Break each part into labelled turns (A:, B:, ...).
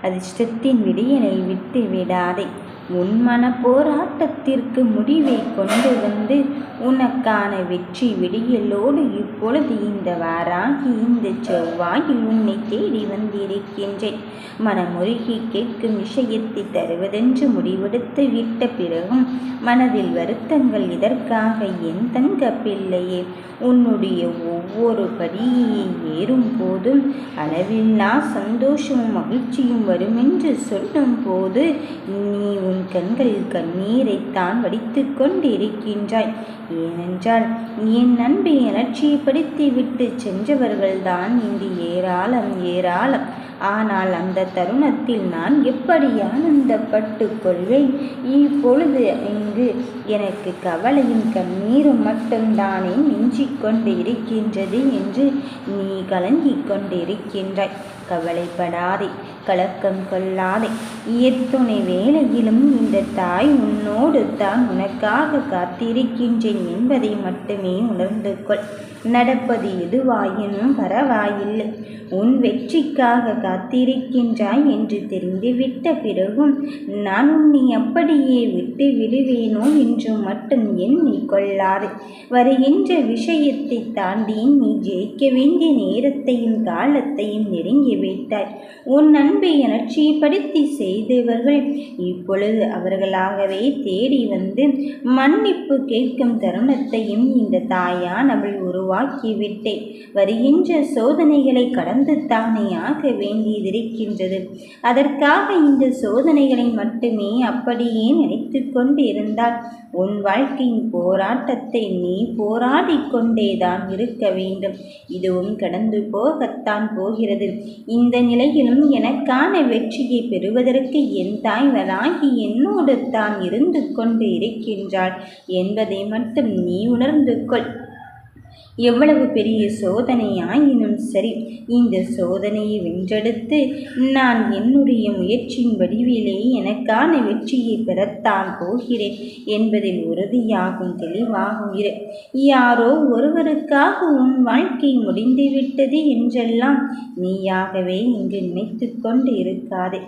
A: அதிர்ஷ்டத்தின் விடியலை விட்டு விடாதே. உன் மன போராட்டத்திற்கு முடிவை கொண்டு வந்து உனக்கான வெற்றி விடியலோடு இப்பொழுது இந்த வாராகி இந்த செவ்வாயில் உன்னை தேடி வந்திருக்கின்றேன். மனமுருகி கேட்கும் விஷயத்தை தருவதென்று முடிவெடுத்து விட்ட பிறகும் மனதில் வருத்தங்கள் இதற்காக என் தங்க பிள்ளையே. உன்னுடைய ஒவ்வொரு படியை ஏறும் போதும் அளவில்லா சந்தோஷமும் மகிழ்ச்சியும் வருமென்று சொல்லும் போது நீ உன் கண்களில் கண்ணீரைத்தான் வடித்து கொண்டிருக்கின்றாய். ஏனென்றால் என் அன்பை அலட்சியப்படுத்தி விட்டு சென்றவர்கள்தான் இன்று ஏராளம் ஏராளம். ஆனால் அந்த தருணத்தில் நான் எப்படி ஆனந்தப்பட்டு கொள்வேன். இப்பொழுது இங்கு எனக்கு கவலையும் கண்ணீரும் மட்டும்தானே மிஞ்சிக் கொண்டு இருக்கின்றது என்று நீ கலங்கிக் கொண்டிருக்கின்றாய். கவலைப்படாதே, கலக்கம் கொள்ளாதே. எத்துணை வேளையிலும் இந்த தாய் உன்னோடு தான் உனக்காக காத்திருக்கின்றேன் என்பதை மட்டுமே உணர்ந்து கொள். நடப்பது எதுவாயினும் பரவாயில்லை. உன் வெற்றிக்காக காத்திருக்கின்றாய் என்று தெரிந்துவிட்ட பிறகும் நான் உன்னை அப்படியே விட்டு விடுவேனோ என்று மட்டும் எண்ணிக்கொள்ளாது. வருகின்ற விஷயத்தை தாண்டி நீ ஜெயிக்க வேண்டிய நேரத்தையும் காலத்தையும் நெருங்கி வைத்தாய். உன் அன்பை அலட்சியப்படுத்தி செய்தவர்கள் இப்பொழுது அவர்களாகவே தேடி வந்து மன்னிப்பு கேட்கும் தருணத்தையும் இந்த தாயானவள் உருவாக்கிவிட்டேன். வருகின்ற சோதனைகளை கடந்து தானே ஆக வேண்டியதிருக்கின்றது. அதற்காக இந்த சோதனைகளை மட்டுமே அப்படியே நினைத்து கொண்டு இருந்தால் உன் வாழ்க்கையின் போராட்டத்தை நீ போராடி கொண்டேதான் இருக்க வேண்டும். இதுவும் கடந்து போகத்தான் போகிறது. இந்த நிலையிலும் எனக்கான வெற்றியை பெறுவதற்கு என் தாய் வராகி என்னோடு தான் இருந்து கொண்டு இருக்கின்றாள் என்பதை மட்டும் நீ உணர்ந்து கொள். எவ்வளவு பெரிய சோதனையாயினும் சரி, இந்த சோதனையை வென்றெடுத்து நான் என்னுடைய முயற்சியின் வடிவிலே எனக்கான வெற்றியை பெறத்தான் போகிறேன் என்பதில் உறுதியாகும் தெளிவாகும் இரு. யாரோ ஒருவருக்காக உன் வாழ்க்கை முடிந்துவிட்டது என்றெல்லாம் நீயாகவே இங்கு நினைத்து கொண்டு இருக்காதே.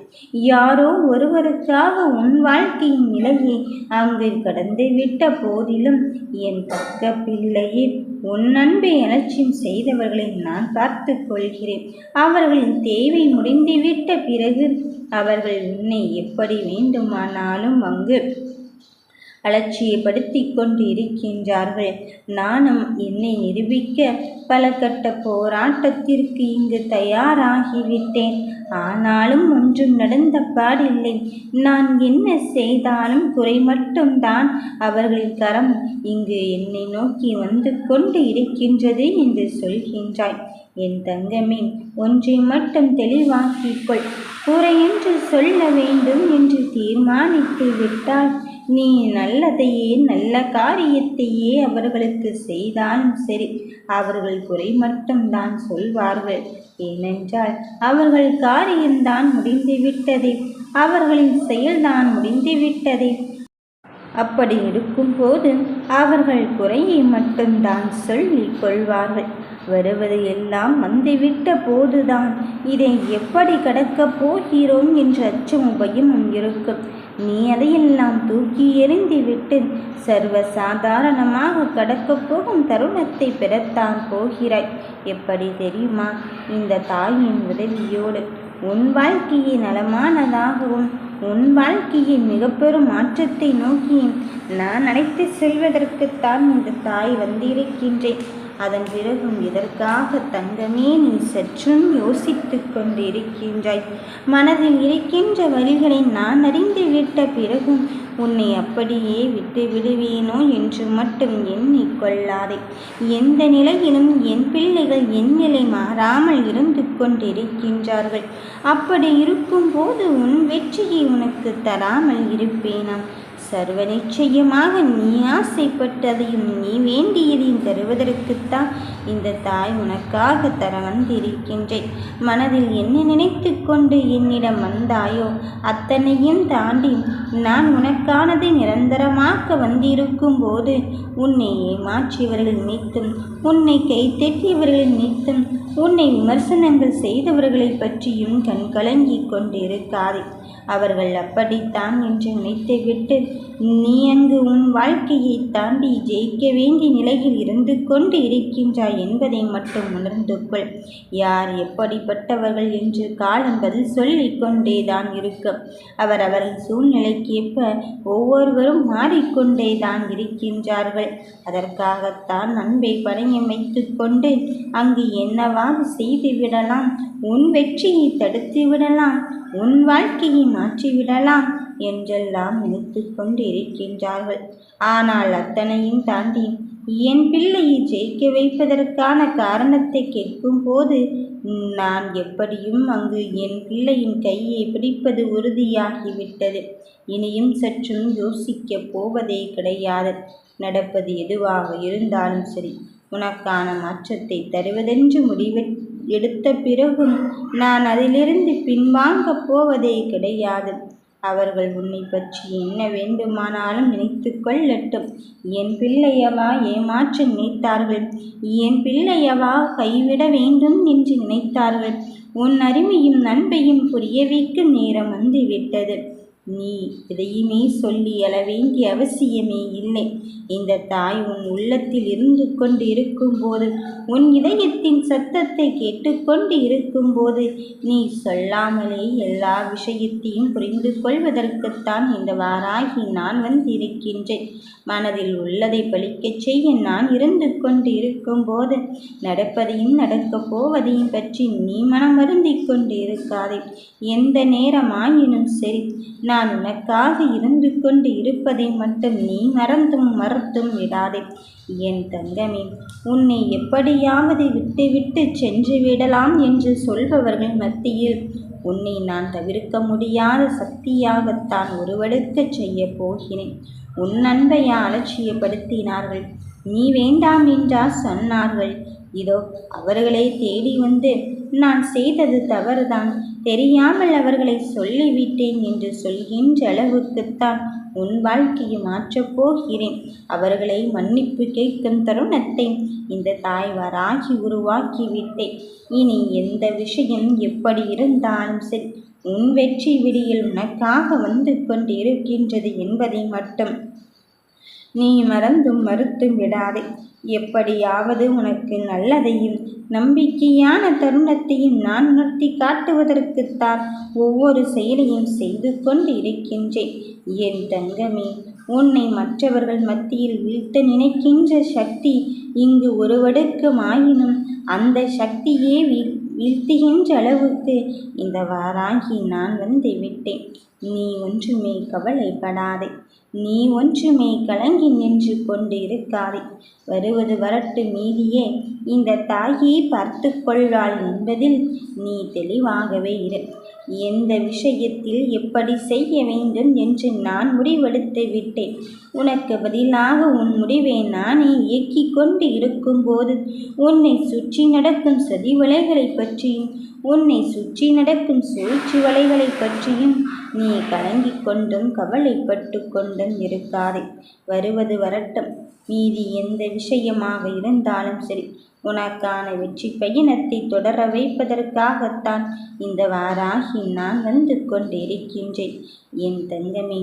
A: யாரோ ஒருவருக்காக உன் வாழ்க்கையின் நிலையை அங்கு கடந்துவிட்ட போதிலும் என் பக்க பிள்ளையே, உன் அன்பை அலட்சியம் செய்தவர்களை நான் பார்த்து கொள்கிறேன். அவர்களின் தேவை முடிந்துவிட்ட பிறகு அவர்கள் உன்னை எப்படி வேண்டுமானாலும் அங்கு அலட்சியப்படுத்தி கொண்டு இருக்கின்றார்கள். நானும் என்னை நிரூபிக்க பல கட்ட போராட்டத்திற்கு இங்கு தயாராகிவிட்டேன். ஆனாலும் ஒன்றும் நடந்த பாடில்லை. நான் என்ன செய்தாலும் குறை மட்டும்தான். அவர்களின் கரம் இங்கு என்னை நோக்கி வந்து கொண்டு இருக்கின்றது என்று சொல்கின்றாய். என் தங்கமே, ஒன்றை மட்டும் தெளிவாக்கிக்கொள். குறை என்று சொல்ல வேண்டும் என்று தீர்மானித்து விட்டால் நீ நல்லதையே நல்ல காரியத்தையே அவர்களுக்கு செய்தாலும் சரி, அவர்கள் குறை மட்டும்தான் சொல்வார்கள். ஏனென்றால் அவர்கள் காரியம்தான் முடிந்துவிட்டதே, அவர்களின் செயல்தான் முடிந்துவிட்டதே. அப்படி இருக்கும்போது அவர்கள் குறையை மட்டும்தான் சொல்லிக் கொள்வார்கள். வருவது எல்லாம் வந்துவிட்ட போதுதான் இதை எப்படி கடக்கப் போகிறோம் என்ற அச்சமும் பயமும் இருக்கும். நீ அதையெல்லாம் தூக்கி எறிந்துவிட்டு சர்வ சாதாரணமாக கடக்கப் போகும் தருணத்தை பெறத்தான் போகிறாய். எப்படி தெரியுமா? இந்த தாயின் உதவியோடு உன் வாழ்க்கையை நலமானதாகவும் உன் வாழ்க்கையை மிக பெரும் மாற்றத்தை நோக்கி நான் அழைத்து செல்வதற்குத்தான் இந்த தாய் வந்திருக்கின்றேன். அதன் பிறகும் இதற்காக தங்கமே நீ சற்றும் யோசித்து கொண்டு இருக்கின்றாய். மனதில் இருக்கின்ற வழிகளை நான் அறிந்து விட்ட பிறகும் உன்னை அப்படியே விட்டு விடுவேனோ என்று மட்டும் எண்ணிக்கொள்ளாதே. எந்த நிலையிலும் என் பிள்ளைகள் என் நிலை மாறாமல் இருந்து கொண்டிருக்கின்றார்கள். அப்படி இருக்கும்போது உன் வெற்றியை உனக்கு தராமல் இருப்பேனா? சர்வ நிச்சயமாக நீ ஆசைப்பட்டதையும் நீ வேண்டியதையும் தருவதற்குத்தான் இந்த தாய் உனக்காக தர வந்திருக்கின்றேன். மனதில் என்ன நினைத்து கொண்டு என்னிடம் வந்தாயோ அத்தனையும் தாண்டி நான் உனக்கானதை நிரந்தரமாக்க வந்திருக்கும் போது உன்னை ஏமாற்றியவர்கள் நினைத்தும் உன்னை கைத்தட்டியவர்கள் நினைத்தும் உன்னை விமர்சனங்கள் செய்தவர்களை பற்றியும் கண்கலங்கிக் கொண்டிருக்காதே. அவர்கள் அப்படித்தான் என்று நினைத்துவிட்டு நீ அங்கு உன் வாழ்க்கையை தாண்டி ஜெயிக்க வேண்டிய நிலையில் இருந்து கொண்டு இருக்கின்றாய் என்பதை மட்டும் உணர்ந்து கொள். யார் எப்படிப்பட்டவர்கள் என்று காலம் பதில் சொல்லிக் கொண்டேதான் இருக்கும். அவரவர்கள் சூழ்நிலைக்கேற்ப ஒவ்வொருவரும் மாறிக்கொண்டேதான் இருக்கின்றார்கள். அதற்காகத்தான் அன்பை பணையம் வைத்து கொண்டு அங்கு என்னவாறு செய்துவிடலாம், உன் வெற்றியை தடுத்து விடலாம், உன் வாழ்க்கையை மாற்றிவிடலாம் என்றெல்லாம் நினைத்து கொண்டு இருக்கின்றார்கள். ஆனால் அத்தனையும் தாண்டி என் பிள்ளையை ஜெயிக்க வைப்பதற்கான காரணத்தை கேட்கும் போது நான் எப்படியும் அங்கு என் பிள்ளையின் கையை பிடிப்பது உறுதியாகிவிட்டது. இனியும் சற்றும் யோசிக்கப் போவதே கிடையாது. நடப்பது எதுவாக இருந்தாலும் சரி, உனக்கான மாற்றத்தை தருவதென்று எடுத்த பிறகும் நான் அதிலிருந்து பின்வாங்கப் போவதே கிடையாது. அவர்கள் உன்னை பற்றி என்ன வேண்டுமானாலும் நினைத்து கொள்ளட்டும். என் பிள்ளையவா ஏமாற்ற நினைத்தார்கள், என் பிள்ளையவா கைவிட வேண்டும் என்று நினைத்தார்கள். உன் அருமையும் அன்பையும் புரிய வைக்கும் நேரம் வந்துவிட்டது. நீ எதையுமே சொல்லி எழ வேண்டிய அவசியமே இல்லை. இந்த தாய் உன் உள்ளத்தில் இருந்து கொண்டு இருக்கும்போது, உன் இதயத்தின் சத்தத்தை கேட்டுக்கொண்டு இருக்கும்போது, நீ சொல்லாமலே எல்லா விஷயத்தையும் புரிந்து கொள்வதற்குத்தான் இந்த வாராகி நான் வந்திருக்கின்றேன். மனதில் உள்ளதை பழிக்கச் செய்ய நான் இருந்து கொண்டு இருக்கும்போது, நடப்பதையும் நடக்கப் போவதையும் பற்றி நீ மனம் வருந்திக் கொண்டு இருக்காதே. எந்த நேரமாயினும் சரி, நான் உனக்காக இருந்து கொண்டு இருப்பதை மட்டும் நீ மறந்தும் விடாதே. என் தங்கமே, உன்னை எப்படியாவது விட்டுவிட்டு சென்று விடலாம் என்று சொல்பவர்கள் மத்தியில் உன்னை நான் தவிர்க்க முடியாத சக்தியாகத்தான் உருவெடுக்கச் செய்ய போகிறேன். உன் அன்பையா அலட்சியப்படுத்தினார்கள், நீ வேண்டாம் என்றா சொன்னார்கள். இதோ அவர்களே தேடி வந்து நான் செய்தது தவறுதான், தெரியாமல் அவர்களை சொல்லிவிட்டேன் என்று சொல்கின்ற அளவுக்குத்தான் உன் வாழ்க்கையை மாற்றப் போகிறேன். அவர்களை மன்னிப்பு கேட்கும் தருணத்தை இந்த தாய் வாராகி உருவாக்கிவிட்டேன். இனி எந்த விஷயம் எப்படி இருந்தாலும் சரி, உன் வெற்றி விடியில் உனக்காக வந்து கொண்டு இருக்கின்றது என்பதை மட்டும் நீ மறுத்தும் விடாதே. எப்படியாவது உனக்கு நல்லதையும் நம்பிக்கையான தருணத்தையும் நான் உணர்த்தி காட்டுவதற்குத்தான் ஒவ்வொரு செயலையும் செய்து கொண்டு இருக்கின்றேன். என் தங்கமே, உன்னை மற்றவர்கள் மத்தியில் வீழ்த்த நினைக்கின்ற சக்தி இங்கு ஒருவடுக்குமாயினும் அந்த சக்தியே வீழ்த்துகின்ற அளவுக்கு இந்த வாராகி நான் வந்து விட்டேன். நீ ஒன்றுமே கவலைப்படாதே, நீ ஒன்றுமே கலங்கி நின்று கொண்டு இருக்காதே. வருவது வரட்டு, மீதியே இந்த தாயை பார்த்து கொள்வாள் என்பதில் நீ தெளிவாகவே இரு. எந்த விஷயத்தில் எப்படி செய்ய வேண்டும் என்று நான் முடிவெடுத்து விட்டேன். உனக்கு பதிலாக உன் முடிவை நானே இயக்கிக் கொண்டு இருக்கும்போது உன்னை சுற்றி நடக்கும் சதி வலைகளை பற்றியும் உன்னை சுற்றி நடக்கும் சூழ்ச்சி வலைகளை பற்றியும் நீ கலங்கிக் கொண்டும் கவலைப்பட்டு கொண்டும் இருக்காதே. வருவது வரட்டும். மீதி எந்த விஷயமாக இருந்தாலும் சரி, உனக்கான வெற்றி பயணத்தை தொடர வைப்பதற்காகத்தான் இந்த வாராகி நான் வந்து கொண்டிருக்கின்றேன். என் தங்கமே,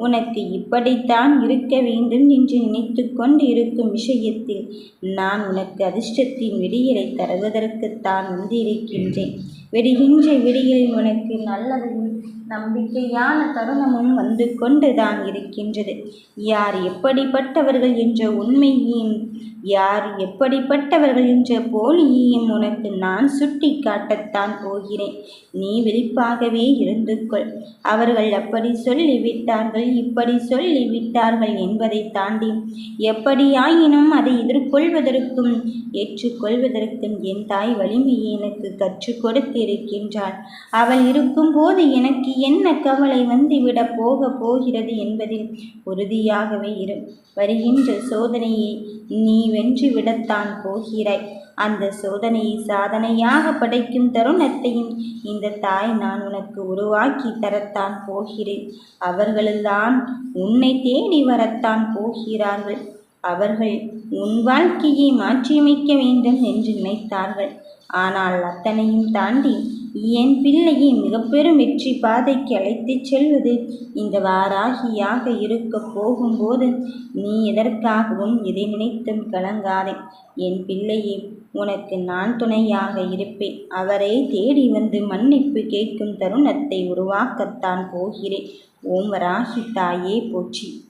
A: உனக்கு இப்படித்தான் இருக்க வேண்டும் என்று நினைத்து கொண்டு இருக்கும் விஷயத்தில் நான் உனக்கு அதிர்ஷ்டத்தின் விடியலை தருவதற்குத்தான் வந்திருக்கின்றேன். விடுகின்ற விடியலில் உனக்கு நல்லதையும் நம்பிக்கையான தருணமும் வந்து கொண்டுதான் இருக்கின்றது. யார் எப்படிப்பட்டவர்கள் என்ற உண்மையையும் யார் எப்படிப்பட்டவர்கள் என்ற போலியையும் உனக்கு நான் சுட்டி காட்டத்தான் போகிறேன். நீ விழிப்பாகவே இருந்து கொள். அவர்கள் அப்படி சொல்லிவிட்டார்கள், இப்படி சொல்லிவிட்டார்கள் என்பதை தாண்டி எப்படியாயினும் அதை எதிர்கொள்வதற்கும் ஏற்றுக்கொள்வதற்கும் என் தாய் வலிமையை எனக்கு கற்றுக் கொடுத்திருக்கின்றாள். அவள் இருக்கும்போது எனக்கு என்ன கவலை வந்துவிடப் போகிறது என்பதில் உறுதியாகவே இரு. வருகின்ற சோதனையை நீ வென்று விடத்தான் போகிறாய். அந்த சோதனையை சாதனையாக படைக்கும் தருணத்தையும் இந்த தாய் நான் உனக்கு உருவாக்கி தரத்தான் போகிறேன். அவர்களெல்லாம் உன்னை தேடி வரத்தான் போகிறார்கள். அவர்கள் உன் வாழ்க்கையை மாற்றியமைக்க வேண்டும் என்று நினைத்தார்கள். ஆனால் அத்தனையும் தாண்டி என் பிள்ளையை மிக பெரும் வெற்றி பாதைக்கு அழைத்துச் செல்வது இந்த வாராகியாக இருக்க போகும்போது நீ எதற்காகவும் எதை நினைத்தும் கலங்காதே. என் பிள்ளையே, உனக்கு நான் துணையாக இருப்பேன். அவரை தேடி வந்து மன்னிப்பு கேட்கும் தருணத்தை உருவாக்கத்தான் போகிறேன். ஓம் வராகி தாயே போற்றி.